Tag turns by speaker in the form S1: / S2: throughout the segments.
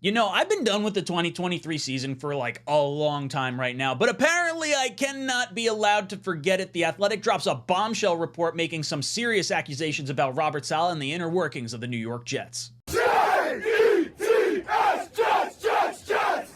S1: You know, I've been done with the 2023 season for like a long time right now, but apparently I cannot be allowed to forget it. The Athletic drops a bombshell report making some serious accusations about Robert Saleh and the inner workings of the New York Jets. Jets!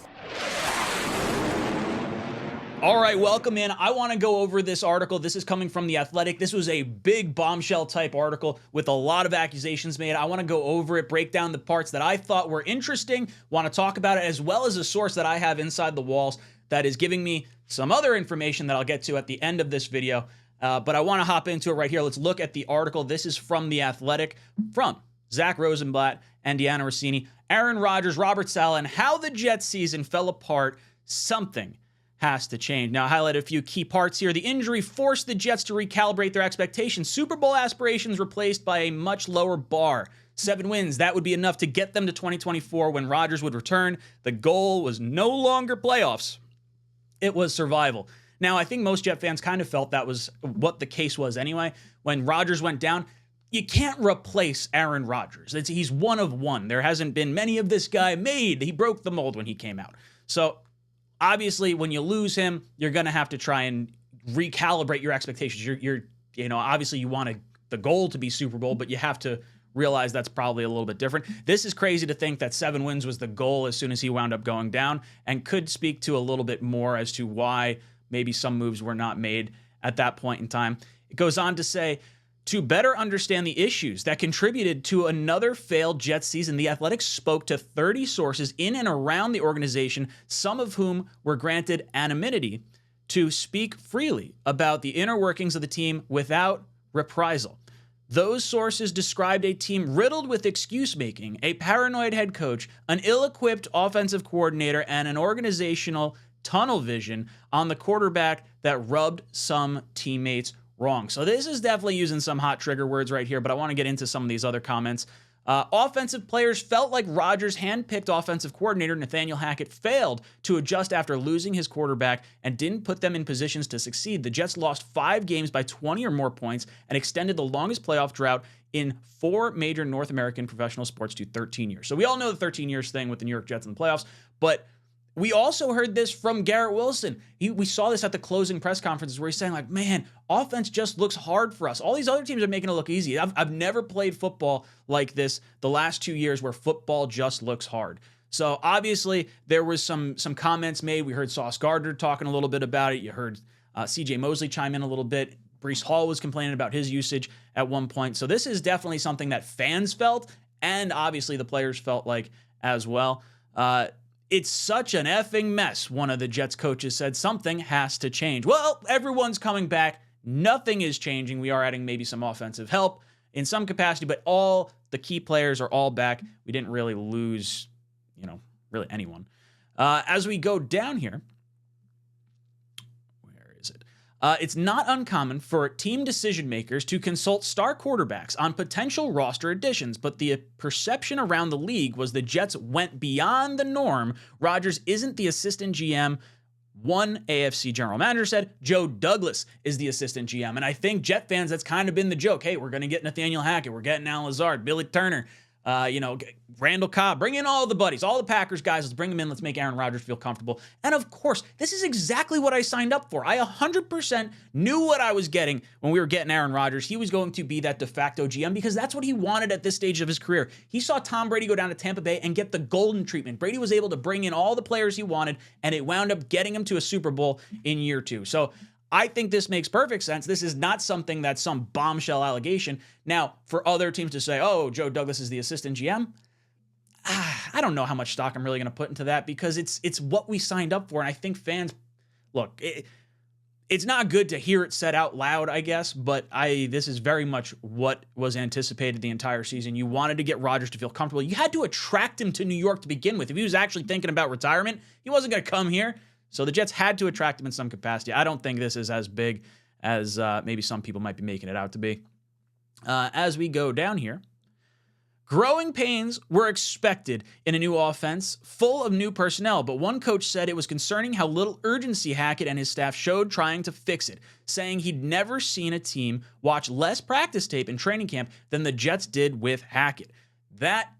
S1: All right, welcome in. I want to go over this article. This is coming from The Athletic. This was a big bombshell type article with a lot of accusations made. I want to go over it, break down the parts that I thought were interesting, want to talk about it, as well as a source that I have inside the walls that is giving me some other information that I'll get to at the end of this video. But I want to hop into it right here. Let's look at the article. This is from The Athletic, from Zach Rosenblatt and Deanna Rossini. Aaron Rodgers, Robert Saleh, and how the Jets season fell apart. Something has to change. Now, I highlight a few key parts here. The injury forced the Jets to recalibrate their expectations. Super Bowl aspirations replaced by a much lower bar. 7 wins, that would be enough to get them to 2024 when Rodgers would return. The goal was no longer playoffs. It was survival. Now, I think most Jet fans kind of felt that was what the case was anyway. When Rodgers went down, you can't replace Aaron Rodgers. He's one of one. There hasn't been many of this guy made. He broke the mold when he came out. So obviously, when you lose him, you're going to have to try and recalibrate your expectations. Obviously you want the goal to be Super Bowl, but you have to realize that's probably a little bit different. This is crazy to think that 7 wins was the goal as soon as he wound up going down, and could speak to a little bit more as to why maybe some moves were not made at that point in time. It goes on to say, to better understand the issues that contributed to another failed Jets season, The Athletic spoke to 30 sources in and around the organization, some of whom were granted anonymity to speak freely about the inner workings of the team without reprisal. Those sources described a team riddled with excuse-making, a paranoid head coach, an ill-equipped offensive coordinator, and an organizational tunnel vision on the quarterback that rubbed some teammates wrong. So this is definitely using some hot trigger words right here, but I want to get into some of these other comments. Offensive players felt like Rodgers' hand-picked offensive coordinator Nathaniel Hackett failed to adjust after losing his quarterback and didn't put them in positions to succeed. The Jets lost 5 games by 20 or more points and extended the longest playoff drought in 4 major North American professional sports to 13 years. So we all know the 13 years thing with the New York Jets in the playoffs, but we also heard this from Garrett Wilson. We saw this at the closing press conferences where he's saying, like, man, offense just looks hard for us. All these other teams are making it look easy. I've never played football like this the last 2 years where football just looks hard. So obviously there was some comments made. We heard Sauce Gardner talking a little bit about it. You heard CJ Mosley chime in a little bit. Breece Hall was complaining about his usage at one point. So this is definitely something that fans felt, and obviously the players felt like as well. It's such an effing mess, one of the Jets coaches said. Something has to change. Well, everyone's coming back. Nothing is changing. We are adding maybe some offensive help in some capacity, but all the key players are all back. We didn't really lose, really anyone. As we go down here, where is it? It's not uncommon for team decision makers to consult star quarterbacks on potential roster additions, but the perception around the league was the Jets went beyond the norm. Rodgers isn't the assistant GM. One AFC general manager said Joe Douglas is the assistant GM. And I think Jet fans, that's kind of been the joke. Hey, we're going to get Nathaniel Hackett. We're getting Al Lazard, Billy Turner, Randall Cobb. Bring in all the buddies, all the Packers guys. Let's bring them in. Let's make Aaron Rodgers feel comfortable. And of course, this is exactly what I signed up for. I 100% knew what I was getting when we were getting Aaron Rodgers. He was going to be that de facto GM because that's what he wanted at this stage of his career. He saw Tom Brady go down to Tampa Bay and get the golden treatment. Brady was able to bring in all the players he wanted, and it wound up getting him to a Super Bowl in year 2. So I think this makes perfect sense. This is not something that's some bombshell allegation. Now, for other teams to say, oh, Joe Douglas is the assistant GM, I don't know how much stock I'm really going to put into that because it's what we signed up for. And I think fans, look, it's not good to hear it said out loud, I guess, but this is very much what was anticipated the entire season. You wanted to get Rodgers to feel comfortable. You had to attract him to New York to begin with. If he was actually thinking about retirement, he wasn't going to come here. So the Jets had to attract him in some capacity. I don't think this is as big as maybe some people might be making it out to be. As we go down here, growing pains were expected in a new offense full of new personnel, but one coach said it was concerning how little urgency Hackett and his staff showed trying to fix it, saying he'd never seen a team watch less practice tape in training camp than the Jets did with Hackett. That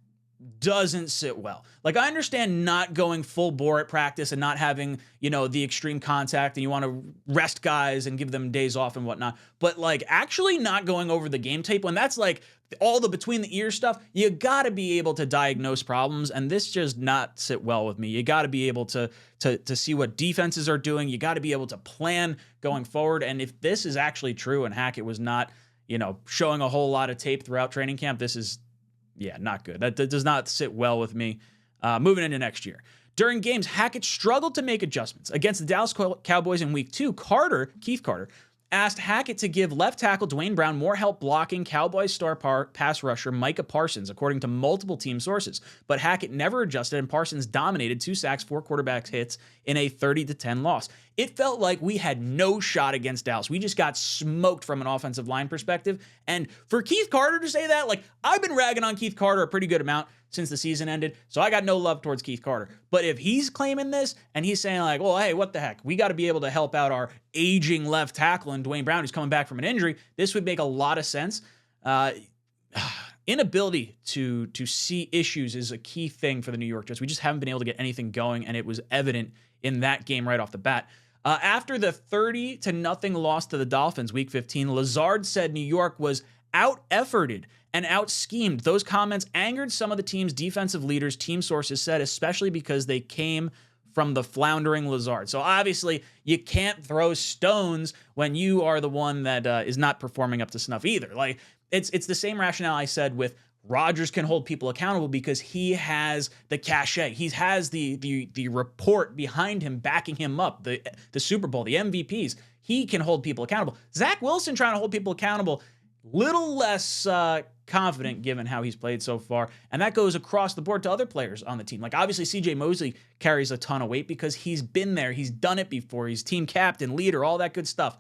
S1: doesn't sit well. Like, I understand not going full bore at practice and not having, the extreme contact, and you want to rest guys and give them days off and whatnot. But like, actually not going over the game tape when that's like all the between the ear stuff, you got to be able to diagnose problems. And this just not sit well with me. You got to be able to see what defenses are doing. You got to be able to plan going forward. And if this is actually true and Hackett was not, showing a whole lot of tape throughout training camp, this is, not good. That does not sit well with me moving into next year. During games, Hackett struggled to make adjustments. Against the Dallas Cowboys in Week 2, Keith Carter, asked Hackett to give left tackle Dwayne Brown more help blocking Cowboys star pass rusher Micah Parsons, according to multiple team sources. But Hackett never adjusted, and Parsons dominated 2 sacks, 4 quarterback hits in a 30-10 loss. It felt like we had no shot against Dallas. We just got smoked from an offensive line perspective. And for Keith Carter to say that, like, I've been ragging on Keith Carter a pretty good amount since the season ended, so I got no love towards Keith Carter. But if he's claiming this and he's saying like, well, hey, what the heck? We got to be able to help out our aging left tackle and Dwayne Brown, who's coming back from an injury, this would make a lot of sense. Inability to see issues is a key thing for the New York Jets. We just haven't been able to get anything going, and it was evident in that game right off the bat. After the 30-0 loss to the Dolphins, Week 15, Lazard said New York was out-efforted and out-schemed. Those comments angered some of the team's defensive leaders, team sources said, especially because they came from the floundering Lazard. So obviously, you can't throw stones when you are the one that is not performing up to snuff either. Like, it's the same rationale I said with Rodgers can hold people accountable because he has the cachet. He has the report behind him, backing him up, the Super Bowl, the MVPs. He can hold people accountable. Zach Wilson trying to hold people accountable, little less confident given how he's played so far. And that goes across the board to other players on the team. Like, obviously, CJ Mosley carries a ton of weight because he's been there. He's done it before. He's team captain, leader, all that good stuff.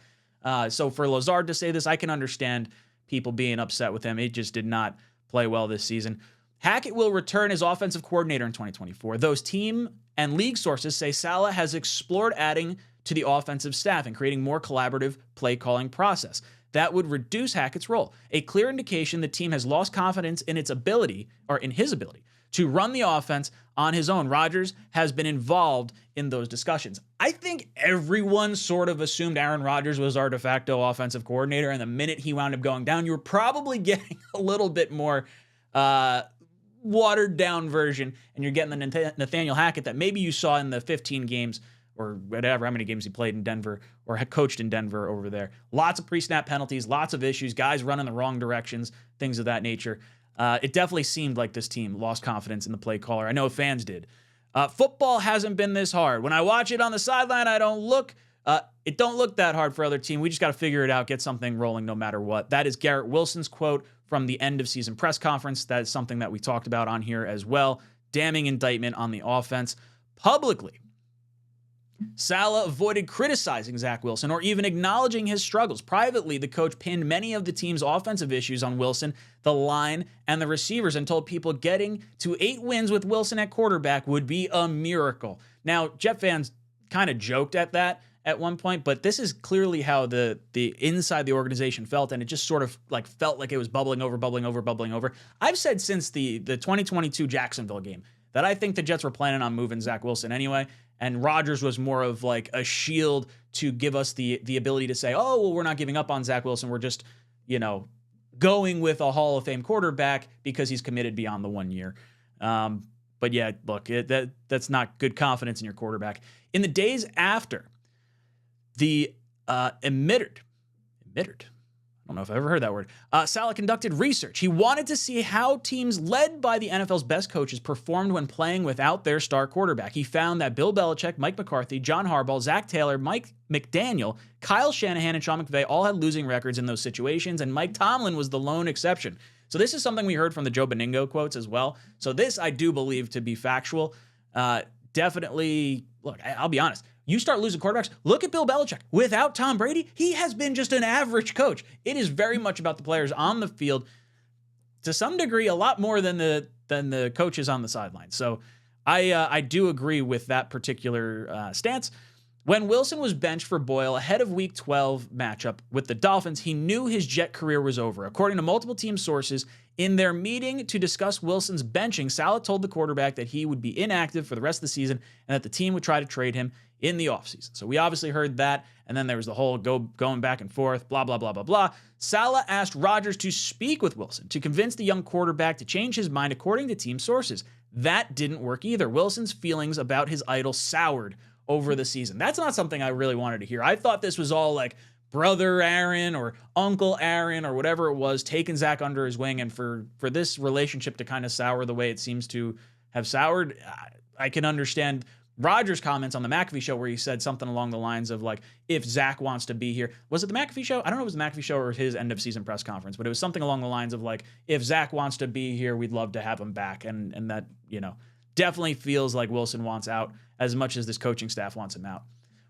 S1: So for Lazard to say this, I can understand people being upset with him. It just did not play well this season. Hackett will return as offensive coordinator in 2024. Those team and league sources say Saleh has explored adding to the offensive staff and creating more collaborative play calling process. That would reduce Hackett's role. A clear indication the team has lost confidence in its ability, or in his ability, to run the offense on his own. Rodgers has been involved in those discussions. I think everyone sort of assumed Aaron Rodgers was our de facto offensive coordinator, and the minute he wound up going down, you were probably getting a little bit more watered down version, and you're getting the Nathaniel Hackett that maybe you saw in the 15 games or whatever, how many games he played in Denver or had coached in Denver over there. Lots of pre-snap penalties, lots of issues, guys running the wrong directions, things of that nature. It definitely seemed like this team lost confidence in the play caller. I know fans did. Football hasn't been this hard. When I watch it on the sideline, it don't look that hard for other team. We just got to figure it out, get something rolling no matter what. That is Garrett Wilson's quote from the end of season press conference. That is something that we talked about on here as well. Damning indictment on the offense. Publicly, Saleh avoided criticizing Zach Wilson or even acknowledging his struggles. Privately, the coach pinned many of the team's offensive issues on Wilson, the line, and the receivers, and told people getting to 8 wins with Wilson at quarterback would be a miracle. Now, Jet fans kind of joked at that at one point, but this is clearly how the inside the organization felt, and it just sort of like felt like it was bubbling over. I've said since the 2022 Jacksonville game that I think the Jets were planning on moving Zach Wilson anyway. And Rodgers was more of like a shield to give us the ability to say, oh, well, we're not giving up on Zach Wilson. We're just, going with a Hall of Fame quarterback because he's committed beyond the 1 year. But yeah, look, that's not good confidence in your quarterback. In the days after the embittered, I don't know if I've ever heard that word. Saleh conducted research. He wanted to see how teams led by the NFL's best coaches performed when playing without their star quarterback. He found that Bill Belichick, Mike McCarthy, John Harbaugh, Zach Taylor, Mike McDaniel, Kyle Shanahan, and Sean McVay all had losing records in those situations, and Mike Tomlin was the lone exception. So this is something we heard from the Joe Beningo quotes as well. So this I do believe to be factual. Definitely, look, I'll be honest. You start losing quarterbacks. Look at Bill Belichick. Without Tom Brady, he has been just an average coach. It is very much about the players on the field, to some degree, a lot more than the coaches on the sideline. So I do agree with that particular stance. When Wilson was benched for Boyle ahead of Week 12 matchup with the Dolphins, he knew his Jet career was over. According to multiple team sources, in their meeting to discuss Wilson's benching, Saleh told the quarterback that he would be inactive for the rest of the season and that the team would try to trade him in the offseason. So we obviously heard that, and then there was the whole going back and forth, blah, blah, blah, blah, blah. Saleh asked Rodgers to speak with Wilson to convince the young quarterback to change his mind, according to team sources. That didn't work either. Wilson's feelings about his idol soured over the season. That's not something I really wanted to hear. I thought this was all like brother Aaron or Uncle Aaron or whatever it was, taking Zach under his wing, and for this relationship to kind of sour the way it seems to have soured. I can understand Rodgers' comments on the McAfee show where he said something along the lines of like, if Zach wants to be here. Was it the McAfee show? I don't know if it was the McAfee show or his end of season press conference, but it was something along the lines of like, if Zach wants to be here, we'd love to have him back. And that, definitely feels like Wilson wants out as much as this coaching staff wants him out.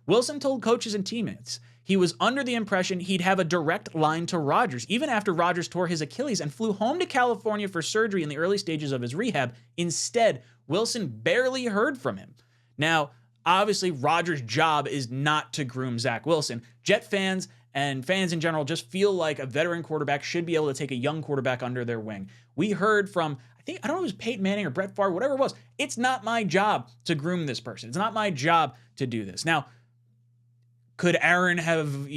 S1: Wilson told coaches and teammates he was under the impression he'd have a direct line to Rodgers, even after Rodgers tore his Achilles and flew home to California for surgery in the early stages of his rehab. Instead, Wilson barely heard from him. Now, obviously, Rodgers' job is not to groom Zach Wilson. Jet fans and fans in general just feel like a veteran quarterback should be able to take a young quarterback under their wing. We heard from, I don't know if it was Peyton Manning or Brett Favre, whatever it was. It's not my job to groom this person. It's not my job to do this. Now, could Aaron have,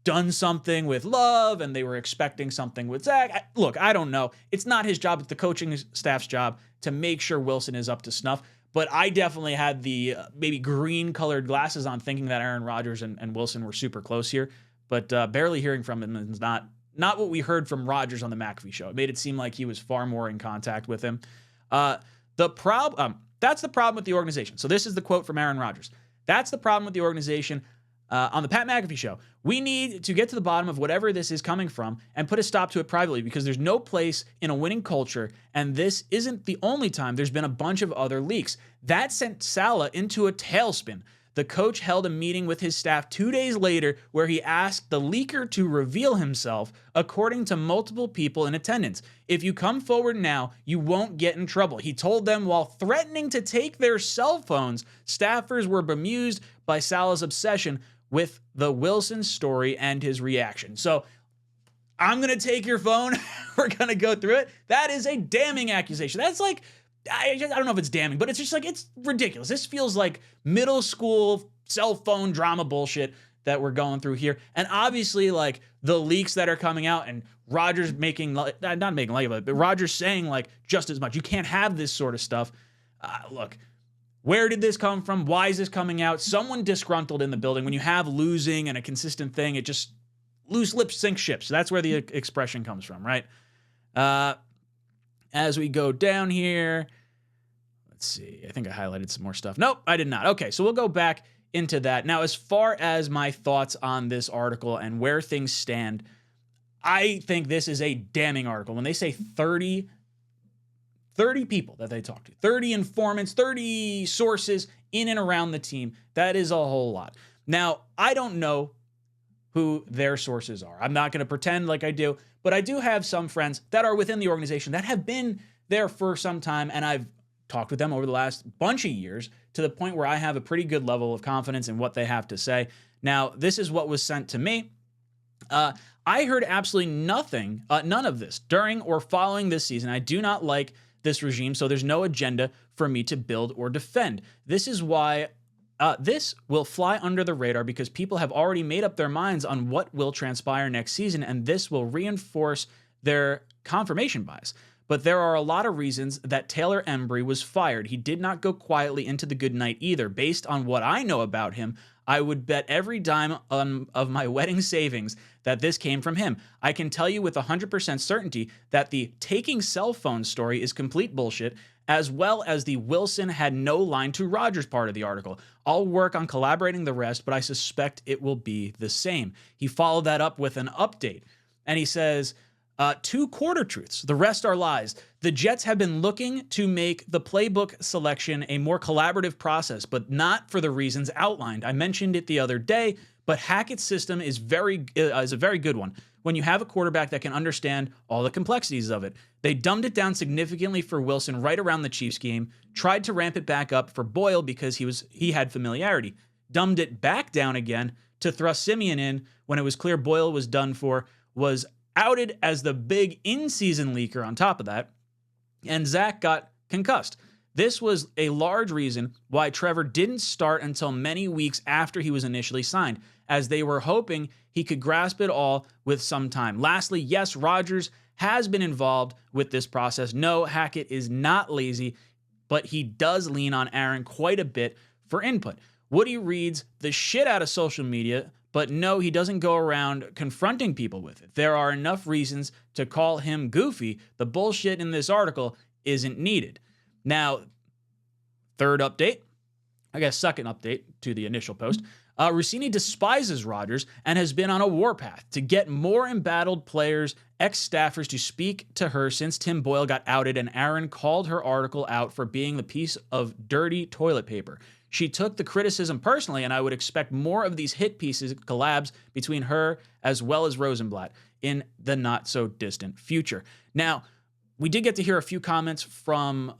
S1: done something with Love and they were expecting something with Zach? Look, I don't know. It's not his job. It's the coaching staff's job to make sure Wilson is up to snuff. But I definitely had the maybe green-colored glasses on thinking that Aaron Rodgers and Wilson were super close here. But barely hearing from him is not what we heard from Rodgers on the McAfee show. It made it seem like he was far more in contact with him. That's the problem with the organization. So this is the quote from Aaron Rodgers. That's the problem with the organization. On the Pat McAfee show, we need to get to the bottom of whatever this is coming from and put a stop to it privately, because there's no place in a winning culture, and this isn't the only time. There's been a bunch of other leaks. That sent Saleh into a tailspin. The coach held a meeting with his staff 2 days later where he asked the leaker to reveal himself, according to multiple people in attendance. If you come forward now, you won't get in trouble, he told them, while threatening to take their cell phones. Staffers were bemused by Saleh's obsession with the Wilson story and his reaction. So I'm going to take your phone. We're going to go through it. That is a damning accusation. That's like, I don't know if it's damning, but it's just like, it's ridiculous. This feels like middle school cell phone drama bullshit that we're going through here. And obviously, like, the leaks that are coming out and Rodgers not making light of it, but Rodgers saying like just as much. You can't have this sort of stuff. Look, where did this come from? Why is this coming out? Someone disgruntled in the building. When you have losing and a consistent thing, it just, loose lips sink ships. So that's where the expression comes from, right? As we go down here, let's see. I think I highlighted some more stuff. Nope, I did not. Okay, so we'll go back into that. Now, as far as my thoughts on this article and where things stand, I think this is a damning article. When they say 30 people that they talked to, 30 informants, 30 sources in and around the team, that is a whole lot. Now, I don't know who their sources are. I'm not going to pretend like I do, but I do have some friends that are within the organization that have been there for some time, and I've talked with them over the last bunch of years to the point where I have a pretty good level of confidence in what they have to say. Now, this is what was sent to me. I heard absolutely nothing, none of this during or following this season. I do not like this regime, so there's no agenda for me to build or defend. This is why this will fly under the radar, because people have already made up their minds on what will transpire next season, and this will reinforce their confirmation bias. But there are a lot of reasons that Taylor Embry was fired. He did not go quietly into the good night either. Based on what I know about him, I would bet every dime of my wedding savings that this came from him. I can tell you with 100% certainty that the taking cell phone story is complete bullshit, as well as the Wilson had no line to Rodgers part of the article. I'll work on collaborating the rest, but I suspect it will be the same. He followed that up with an update, and he says, 2 quarter truths. The rest are lies. The Jets have been looking to make the playbook selection a more collaborative process, but not for the reasons outlined. I mentioned it the other day, but Hackett's system is a very good one when you have a quarterback that can understand all the complexities of it. They dumbed it down significantly for Wilson right around the Chiefs game, tried to ramp it back up for Boyle because he had familiarity. dumbed it back down again to thrust Simeon in when it was clear Boyle was done for, was outed as the big in-season leaker on top of that, and Zach got concussed. This was a large reason why Trevor didn't start until many weeks after he was initially signed, as they were hoping he could grasp it all with some time. Lastly, yes, Rodgers has been involved with this process. No, Hackett is not lazy, but he does lean on Aaron quite a bit for input. Woody reads the shit out of social media, but no, he doesn't go around confronting people with it. There are enough reasons to call him goofy. The bullshit in this article isn't needed. Now, second update to the initial post. Rossini despises Rodgers and has been on a warpath to get more embattled players, ex-staffers to speak to her since Tim Boyle got outed and Aaron called her article out for being the piece of dirty toilet paper. She took the criticism personally, and I would expect more of these hit pieces collabs between her as well as Rosenblatt in the not-so-distant future. Now, we did get to hear a few comments from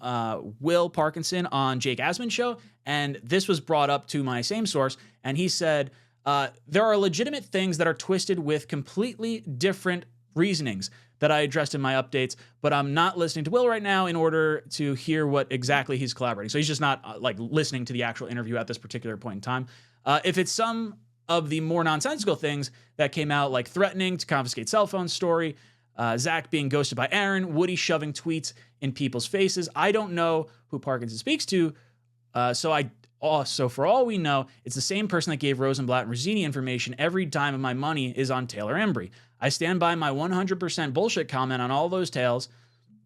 S1: Will Parkinson on Jake Asman's show, and this was brought up to my same source, and he said, there are legitimate things that are twisted with completely different reasonings that I addressed in my updates, but I'm not listening to Will right now in order to hear what exactly he's collaborating. So he's just not listening to the actual interview at this particular point in time. If it's some of the more nonsensical things that came out, like threatening to confiscate cell phone story, Zach being ghosted by Aaron, Woody shoving tweets in people's faces, I don't know who Parkinson speaks to, so for all we know, it's the same person that gave Rosenblatt and Rossini information. Every dime of my money is on Taylor Embry. I stand by my 100% bullshit comment on all those tales,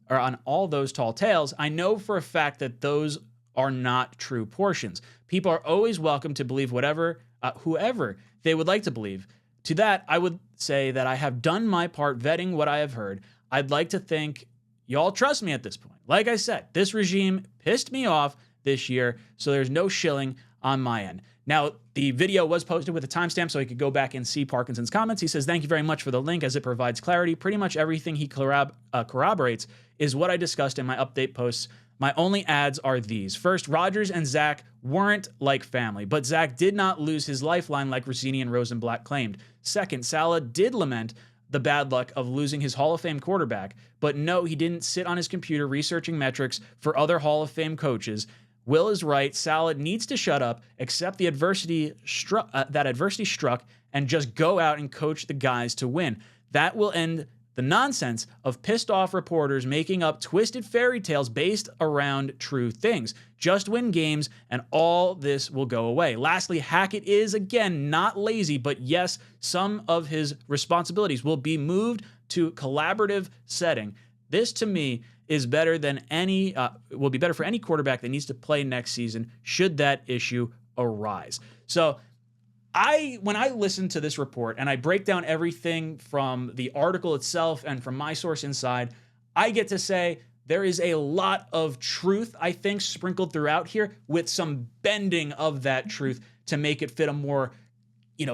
S1: or on all those tall tales. I know for a fact that those are not true portions. People are always welcome to believe whoever they would like to believe. To that, I would say that I have done my part vetting what I have heard. I'd like to think y'all trust me at this point. Like I said, this regime pissed me off this year, so there's no shilling on my end. Now, the video was posted with a timestamp, so you could go back and see Parkinson's comments. He says, thank you very much for the link as it provides clarity. Pretty much everything he corroborates is what I discussed in my update posts. My only adds are these. First, Rodgers and Zach weren't like family, but Zach did not lose his lifeline like Rossini and Rosenblatt claimed. Second, Saleh did lament the bad luck of losing his Hall of Fame quarterback, but no, he didn't sit on his computer researching metrics for other Hall of Fame coaches. Will is right. Saleh needs to shut up, accept the adversity struck, and just go out and coach the guys to win. That will end the nonsense of pissed off reporters making up twisted fairy tales based around true things. Just win games and all this will go away. Lastly, Hackett is, again, not lazy, but yes, some of his responsibilities will be moved to collaborative setting. This, to me, is better than will be better for any quarterback that needs to play next season should that issue arise. So when I listen to this report and I break down everything from the article itself and from my source inside, I get to say there is a lot of truth, I think, sprinkled throughout here with some bending of that truth to make it fit a more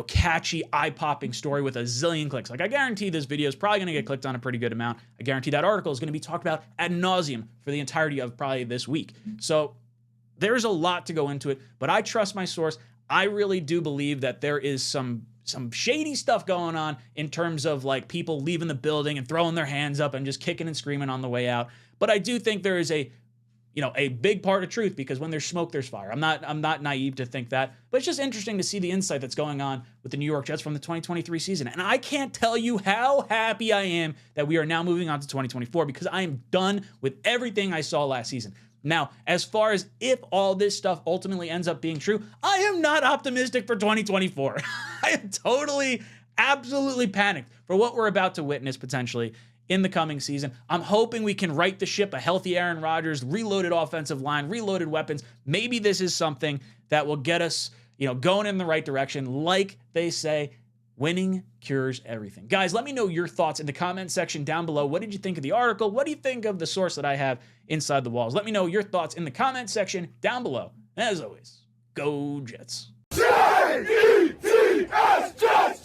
S1: catchy, eye-popping story with a zillion clicks. Like, I guarantee this video is probably going to get clicked on a pretty good amount. I guarantee that article is going to be talked about ad nauseum for the entirety of probably this week. So there's a lot to go into it, but I trust my source. I really do believe that there is some shady stuff going on in terms of like people leaving the building and throwing their hands up and just kicking and screaming on the way out. But I do think there is a big part of truth, because when there's smoke, there's fire. I'm not naive to think that, but it's just interesting to see the insight that's going on with the New York Jets from the 2023 season. And I can't tell you how happy I am that we are now moving on to 2024, because I am done with everything I saw last season. Now, as far as if all this stuff ultimately ends up being true, I am not optimistic for 2024. I am totally, absolutely panicked for what we're about to witness potentially in the coming season. I'm hoping we can right the ship, a healthy Aaron Rodgers, reloaded offensive line, reloaded weapons. Maybe this is something that will get us, going in the right direction. Like they say, winning cures everything. Guys, let me know your thoughts in the comment section down below. What did you think of the article? What do you think of the source that I have inside the walls? Let me know your thoughts in the comment section down below. And as always, go Jets. Jets!